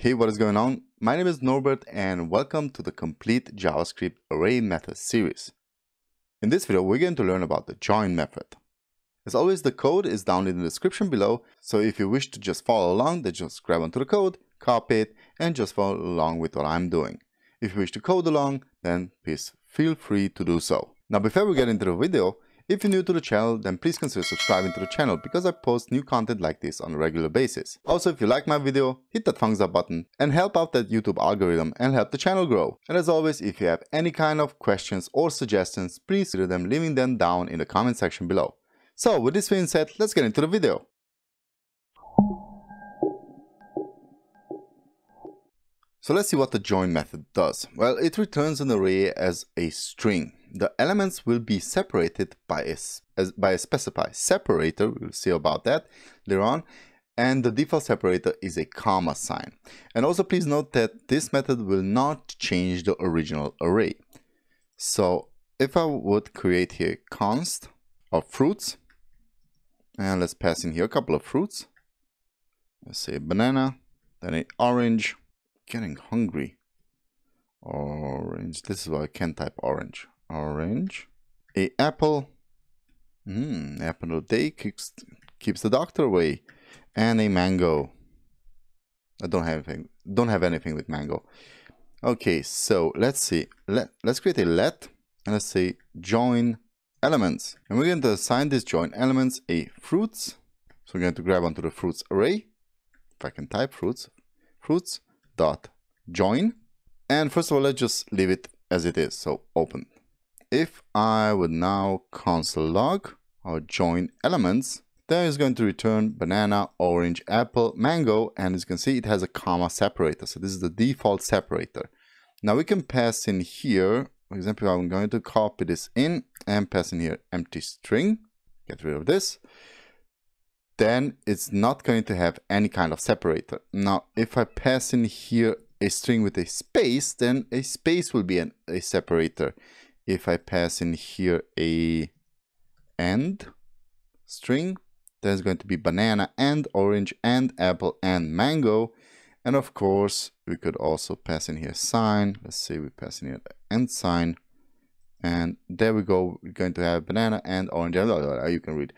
Hey, what is going on? My name is Norbert and welcome to the Complete JavaScript Array Methods series. In this video, we're going to learn about the join method. As always, the code is down in the description below, so if you wish to just follow along, then just grab onto the code, copy it, and just follow along with what I'm doing. If you wish to code along, then please feel free to do so. Now, before we get into the video, if you're new to the channel, then please consider subscribing to the channel because I post new content like this on a regular basis. Also, if you like my video, hit that thumbs up button and help out that YouTube algorithm and help the channel grow. And as always, if you have any kind of questions or suggestions, please consider them leaving them down in the comment section below. So with this being said, let's get into the video. So let's see what the join method does. Well, it returns an array as a string. The elements will be separated by a specified separator. We'll see about that later on. And the default separator is a comma sign. And also please note that this method will not change the original array. So if I would create here const of fruits, and let's pass in here a couple of fruits. Let's say banana, then an orange. Getting hungry. Orange. This is why I can't type orange. Orange. A apple. Apple of the day keeps the doctor away. And a mango. I don't have anything with mango. Okay, so let's see. Let's create a let and let's say join elements. And we're going to assign this join elements a fruits. So we're going to grab onto the fruits array. If I can type fruits dot join, and first of all, let's just leave it as it is, so open. If I would now console log our join elements, then it's going to return banana, orange, apple, mango, and as you can see, it has a comma separator. So this is the default separator. Now we can pass in here, for example, I'm going to copy this in and pass in here empty string, get rid of this. Then it's not going to have any kind of separator. Now, if I pass in here a string with a space, then a space will be a separator. If I pass in here a and string, then it's going to be banana and orange and apple and mango. And of course, we could also pass in here sign. Let's say we pass in here the and sign. And there we go. We're going to have banana and orange. You can read.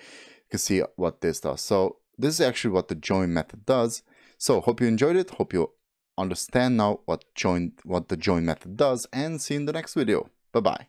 You can see what this does. So this is actually what the join method does. So hope you enjoyed it. Hope you understand now what the join method does, and see you in the next video. Bye bye.